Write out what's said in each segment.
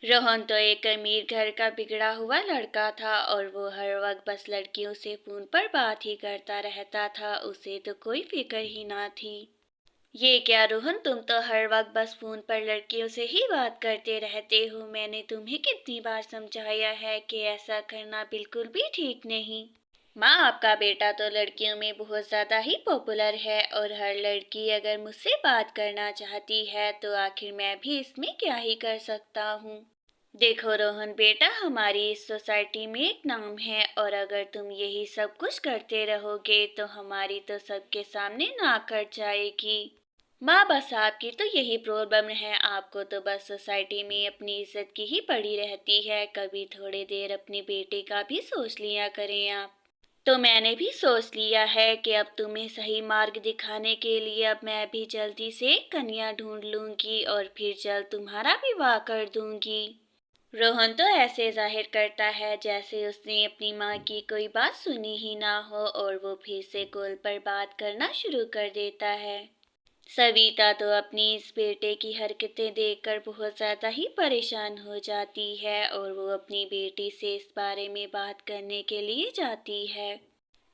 रोहन तो एक अमीर घर का बिगड़ा हुआ लड़का था और वो हर वक्त बस लड़कियों से फोन पर बात ही करता रहता था। उसे तो कोई फिक्र ही ना थी। ये क्या रोहन, तुम तो हर वक्त बस फोन पर लड़कियों से ही बात करते रहते हो। मैंने तुम्हें कितनी बार समझाया है कि ऐसा करना बिल्कुल भी ठीक नहीं। माँ, आपका बेटा तो लड़कियों में बहुत ज्यादा ही पॉपुलर है और हर लड़की अगर मुझसे बात करना चाहती है तो आखिर मैं भी इसमें क्या ही कर सकता हूँ। देखो रोहन बेटा, हमारी इस सोसाइटी में एक नाम है और अगर तुम यही सब कुछ करते रहोगे तो हमारी तो सबके सामने नाक कट जाएगी। माँ, बस आपकी तो यही प्रॉब्लम है। आपको तो बस सोसाइटी में अपनी इज्जत की ही पड़ी रहती है। कभी थोड़ी देर अपने बेटे का भी सोच लिया करें आप। तो मैंने भी सोच लिया है कि अब तुम्हें सही मार्ग दिखाने के लिए अब मैं भी जल्दी से एक कन्या ढूंढ लूंगी और फिर जल्द तुम्हारा विवाह कर दूंगी। रोहन तो ऐसे जाहिर करता है जैसे उसने अपनी माँ की कोई बात सुनी ही ना हो और वो फिर से कॉल पर बात करना शुरू कर देता है। सविता तो अपनी इस बेटे की हरकतें देखकर बहुत ज्यादा ही परेशान हो जाती है और वो अपनी बेटी से इस बारे में बात करने के लिए जाती है।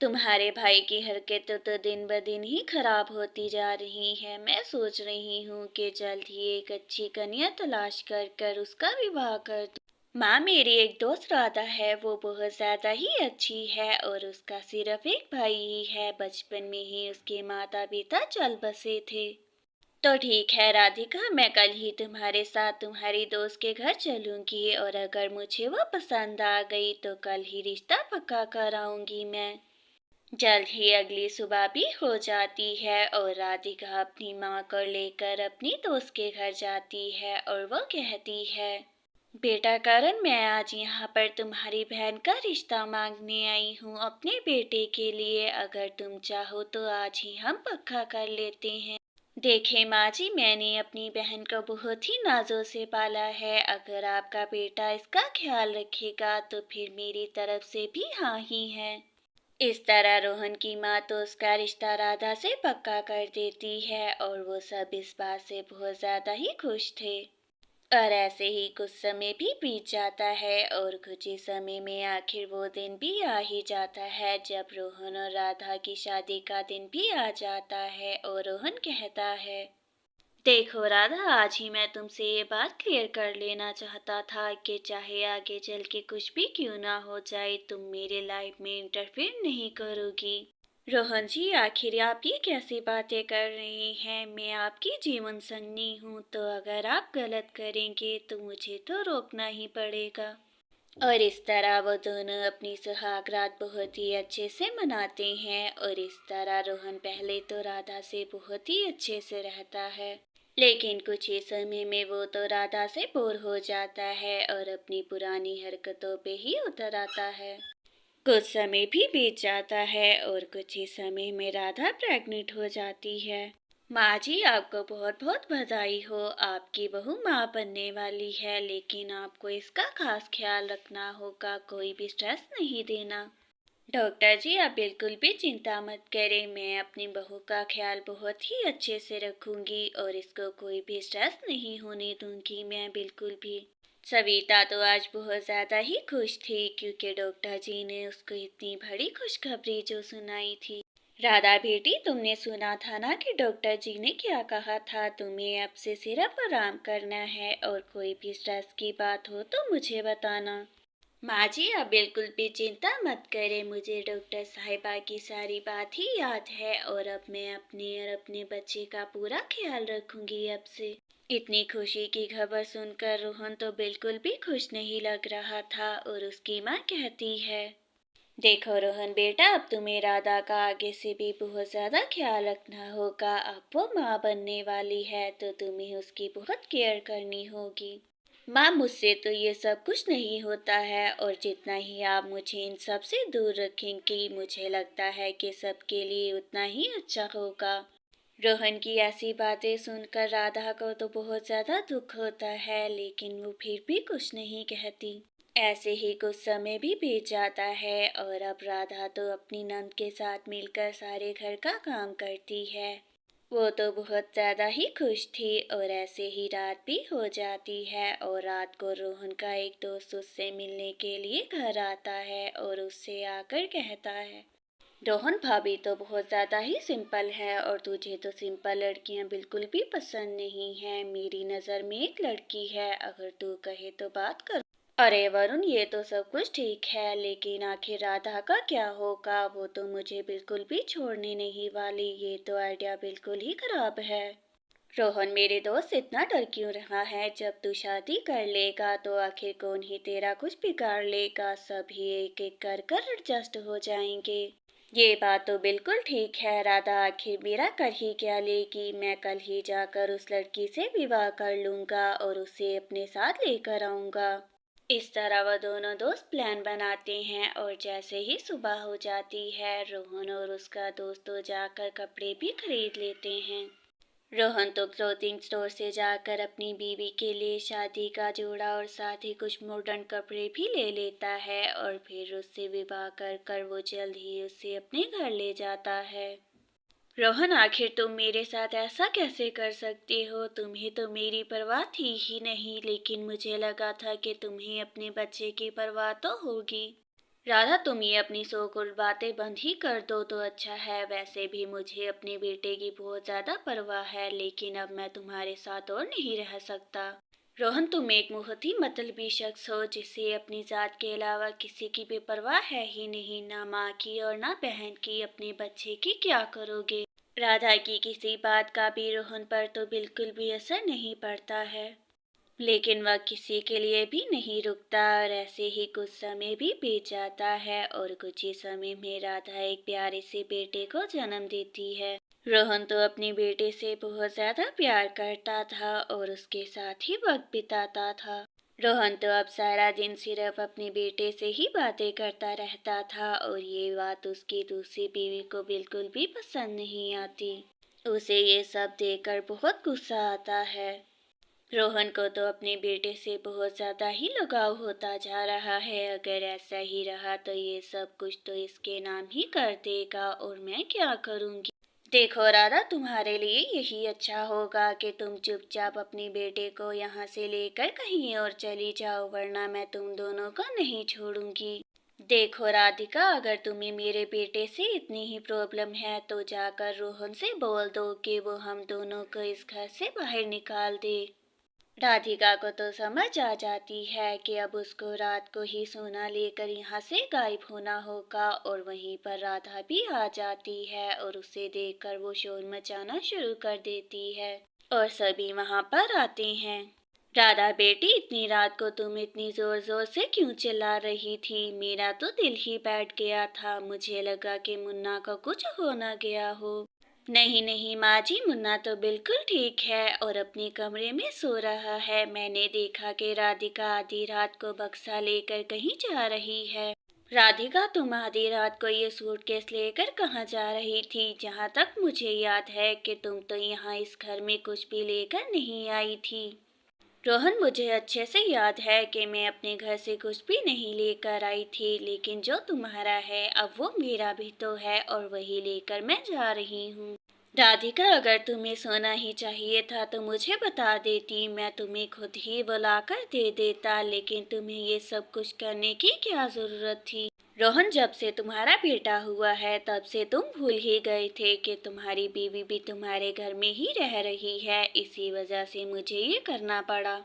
तुम्हारे भाई की हरकतें तो दिन ब दिन ही खराब होती जा रही हैं। मैं सोच रही हूँ कि जल्द ही एक अच्छी कन्या तलाश कर उसका विवाह कर दूँ। माँ, मेरी एक दोस्त राधा है, वो बहुत ज्यादा ही अच्छी है और उसका सिर्फ एक भाई ही है। बचपन में ही उसके माता पिता चल बसे थे। तो ठीक है राधिका, मैं कल ही तुम्हारे साथ तुम्हारी दोस्त के घर चलूंगी और अगर मुझे वो पसंद आ गई तो कल ही रिश्ता पक्का कराऊंगी मैं। जल्द ही अगली सुबह भी हो जाती है और राधिका अपनी माँ को लेकर अपनी दोस्त के घर जाती है और वो कहती है, बेटा करण, मैं आज यहाँ पर तुम्हारी बहन का रिश्ता मांगने आई हूँ अपने बेटे के लिए। अगर तुम चाहो तो आज ही हम पक्का कर लेते हैं। देखे माँ जी, मैंने अपनी बहन को बहुत ही नाजों से पाला है। अगर आपका बेटा इसका ख्याल रखेगा तो फिर मेरी तरफ से भी हाँ ही है। इस तरह रोहन की माँ तो उसका रिश्ता राधा से पक्का कर देती है और वो सब इस बात से बहुत ज्यादा ही खुश थे। और ऐसे ही कुछ समय भी बीत जाता है और कुछ ही समय में आखिर वो दिन भी आ ही जाता है जब रोहन और राधा की शादी का दिन भी आ जाता है और रोहन कहता है, देखो राधा, आज ही मैं तुमसे ये बात क्लियर कर लेना चाहता था कि चाहे आगे चल के कुछ भी क्यों ना हो जाए, तुम मेरे लाइफ में इंटरफेयर नहीं करोगी। रोहन जी, आखिर आप ये कैसी बातें कर रहे हैं? मैं आपकी जीवन संगनी हूँ, तो अगर आप गलत करेंगे तो मुझे तो रोकना ही पड़ेगा। और इस तरह वो दोनों अपनी सुहागरात बहुत ही अच्छे से मनाते हैं और इस तरह रोहन पहले तो राधा से बहुत ही अच्छे से रहता है, लेकिन कुछ ही समय में वो तो राधा से बोर हो जाता है और अपनी पुरानी हरकतों पे ही उतर आता है। कुछ समय भी बीत जाता है और कुछ ही समय में राधा प्रेग्नेंट हो जाती है। माँ जी, आपको बहुत बहुत बधाई हो, आपकी बहू माँ बनने वाली है, लेकिन आपको इसका खास ख्याल रखना होगा, कोई भी स्ट्रेस नहीं देना। डॉक्टर जी, आप बिल्कुल भी चिंता मत करें, मैं अपनी बहू का ख्याल बहुत ही अच्छे से रखूंगी और इसको कोई भी स्ट्रेस नहीं होने दूंगी मैं बिल्कुल भी। सविता तो आज बहुत ज्यादा ही खुश थी क्योंकि डॉक्टर जी ने उसको इतनी बड़ी खुशखबरी जो सुनाई थी। राधा बेटी, तुमने सुना था ना कि डॉक्टर जी ने क्या कहा था? तुम्हें अब से सिर्फ आराम करना है और कोई भी स्ट्रेस की बात हो तो मुझे बताना। माँ जी, आप बिल्कुल भी चिंता मत करें, मुझे डॉक्टर साहिबा की सारी बात ही याद है और अब मैं अपने और अपने बच्चे का पूरा ख्याल रखूंगी अब से। इतनी खुशी की खबर सुनकर रोहन तो बिल्कुल भी खुश नहीं लग रहा था और उसकी माँ कहती है, देखो रोहन बेटा, अब तुम्हें राधा का आगे से भी बहुत ज्यादा ख्याल रखना होगा। अब वो माँ बनने वाली है तो तुम्हें उसकी बहुत केयर करनी होगी। माँ, मुझसे तो ये सब कुछ नहीं होता है और जितना ही आप मुझे इन सब से दूर रखेंगी मुझे लगता है कि सबके लिए उतना ही अच्छा होगा। रोहन की ऐसी बातें सुनकर राधा को तो बहुत ज्यादा दुख होता है, लेकिन वो फिर भी कुछ नहीं कहती। ऐसे ही कुछ समय भी बीत जाता है और अब राधा तो अपनी नंद के साथ मिलकर सारे घर का काम करती है। वो तो बहुत ज़्यादा ही खुश थी और ऐसे ही रात भी हो जाती है और रात को रोहन का एक दोस्त उससे मिलने के लिए घर आता है और उससे आकर कहता है, रोहन भाभी तो बहुत ज़्यादा ही सिंपल है और तुझे तो सिंपल लड़कियां बिल्कुल भी पसंद नहीं है। मेरी नज़र में एक लड़की है, अगर तू कहे तो बात कर। अरे वरुण, ये तो सब कुछ ठीक है, लेकिन आखिर राधा का क्या होगा? वो तो मुझे बिल्कुल भी छोड़ने नहीं वाली। ये तो आइडिया बिल्कुल ही खराब है। रोहन मेरे दोस्त, इतना डर क्यों रहा है? जब तू शादी कर लेगा तो आखिर कौन ही तेरा कुछ बिगाड़ लेगा। सभी एक एक कर एडजस्ट हो जाएंगे। ये बात तो बिल्कुल ठीक है राधा, आखिर मेरा कर ही क्या लेगी। मैं कल ही जाकर उस लड़की से विवाह कर लूंगा और उसे अपने साथ लेकर आऊंगा। इस तरह वह दोनों दोस्त प्लान बनाते हैं और जैसे ही सुबह हो जाती है, रोहन और उसका दोस्त तो जाकर कपड़े भी खरीद लेते हैं। रोहन तो क्लोथिंग स्टोर से जाकर अपनी बीवी के लिए शादी का जोड़ा और साथ ही कुछ मॉडर्न कपड़े भी ले लेता है और फिर उससे विवाह कर वो जल्द ही उससे अपने घर ले जाता है। रोहन, आखिर तुम मेरे साथ ऐसा कैसे कर सकती हो? तुम्हें तो मेरी परवाह थी ही नहीं, लेकिन मुझे लगा था कि तुम्हें अपने बच्चे की परवाह तो होगी। राधा, तुम ये अपनी सो कुल बातें बंद ही कर दो तो अच्छा है। वैसे भी मुझे अपने बेटे की बहुत ज्यादा परवाह है, लेकिन अब मैं तुम्हारे साथ और नहीं रह सकता। रोहन, तुम एक बहुत ही मतलबी शख्स हो जिसे अपनी जात के अलावा किसी की भी परवाह है ही नहीं, ना माँ की और ना बहन की। अपने बच्चे की क्या करोगे? राधा की किसी बात का भी रोहन पर तो बिल्कुल भी असर नहीं पड़ता है, लेकिन वह किसी के लिए भी नहीं रुकता और ऐसे ही कुछ समय भी बीत जाता है और कुछ ही समय में राधा एक प्यारे से बेटे को जन्म देती है। रोहन तो अपने बेटे से बहुत ज्यादा प्यार करता था और उसके साथ ही वक्त बिताता था। रोहन तो अब सारा दिन सिर्फ अपने बेटे से ही बातें करता रहता था और ये बात उसकी दूसरी बीवी को बिल्कुल भी पसंद नहीं आती। उसे ये सब देखकर बहुत गुस्सा आता है। रोहन को तो अपने बेटे से बहुत ज्यादा ही लगाव होता जा रहा है। अगर ऐसा ही रहा तो ये सब कुछ तो इसके नाम ही कर देगा और मैं क्या करूंगी? देखो राधा, तुम्हारे लिए यही अच्छा होगा कि तुम चुपचाप अपने बेटे को यहाँ से लेकर कहीं और चली जाओ, वरना मैं तुम दोनों को नहीं छोड़ूंगी। देखो राधिका, अगर तुम्हें मेरे बेटे से इतनी ही प्रॉब्लम है तो जाकर रोहन से बोल दो कि वो हम दोनों को इस घर से बाहर निकाल दे। राधिका को तो समझ आ जाती है कि अब उसको रात को ही सोना लेकर यहाँ से गायब होना होगा और वहीं पर राधा भी आ जाती है और उसे देखकर वो शोर मचाना शुरू कर देती है और सभी वहाँ पर आते हैं। राधा बेटी, इतनी रात को तुम इतनी जोर जोर से क्यों चिल्ला रही थी? मेरा तो दिल ही बैठ गया था, मुझे लगा कि मुन्ना का कुछ हो ना गया हो। नहीं नहीं माँ जी, मुन्ना तो बिल्कुल ठीक है और अपने कमरे में सो रहा है। मैंने देखा कि राधिका आधी रात को बक्सा लेकर कहीं जा रही है। राधिका, तुम आधी रात को ये सूटकेस लेकर कहाँ जा रही थी? जहाँ तक मुझे याद है कि तुम तो यहाँ इस घर में कुछ भी लेकर नहीं आई थी। रोहन, मुझे अच्छे से याद है कि मैं अपने घर से कुछ भी नहीं लेकर आई थी, लेकिन जो तुम्हारा है अब वो मेरा भी तो है और वही लेकर मैं जा रही हूँ। राधिका, अगर तुम्हें सोना ही चाहिए था तो मुझे बता देती, मैं तुम्हें खुद ही बुलाकर दे देता, लेकिन तुम्हें ये सब कुछ करने की क्या जरूरत थी? रोहन, जब से तुम्हारा बेटा हुआ है तब से तुम भूल ही गए थे कि तुम्हारी बीवी भी तुम्हारे घर में ही रह रही है, इसी वजह से मुझे ये करना पड़ा।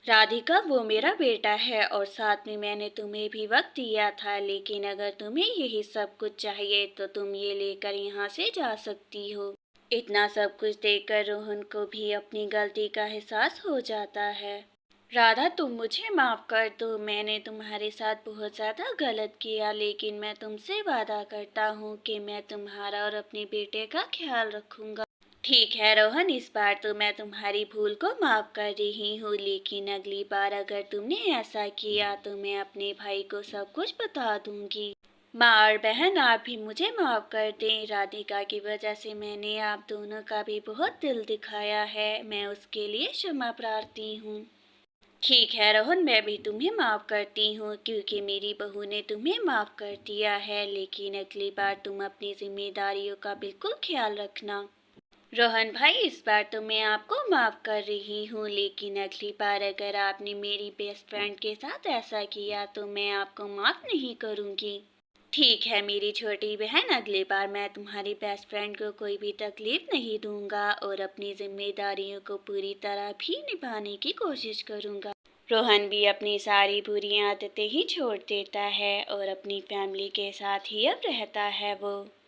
राधिका, वो मेरा बेटा है और साथ में मैंने तुम्हें भी वक्त दिया था, लेकिन अगर तुम्हें यही सब कुछ चाहिए तो तुम ये लेकर यहाँ से जा सकती हो। इतना सब कुछ देखकर रोहन को भी अपनी गलती का एहसास हो जाता है। राधा, तुम मुझे माफ कर दो, मैंने तुम्हारे साथ बहुत ज्यादा गलत किया, लेकिन मैं तुमसे वादा करता हूँ कि मैं तुम्हारा और अपने बेटे का ख्याल रखूंगा। ठीक है रोहन, इस बार तो मैं तुम्हारी भूल को माफ कर रही हूँ, लेकिन अगली बार अगर तुमने ऐसा किया तो मैं अपने भाई को सब कुछ बता दूंगी। माँ और बहन, आप भी मुझे माफ कर दें। राधिका की वजह से मैंने आप दोनों का भी बहुत दिल दिखाया है, मैं उसके लिए क्षमा प्रार्थी हूँ। ठीक है रोहन, मैं भी तुम्हें माफ करती हूँ क्योंकि मेरी बहू ने तुम्हें माफ कर दिया है, लेकिन अगली बार तुम अपनी जिम्मेदारियों का बिल्कुल ख्याल रखना। रोहन भाई, इस बार तो मैं आपको माफ़ कर रही हूँ, लेकिन अगली बार अगर आपने मेरी बेस्ट फ्रेंड के साथ ऐसा किया तो मैं आपको माफ़ नहीं करूँगी। ठीक है मेरी छोटी बहन, अगली बार मैं तुम्हारी बेस्ट फ्रेंड को कोई भी तकलीफ नहीं दूंगा और अपनी जिम्मेदारियों को पूरी तरह भी निभाने की कोशिश करूंगा। रोहन भी अपनी सारी बुरी आदतें ही छोड़ देता है और अपनी फैमिली के साथ ही अब रहता है वो।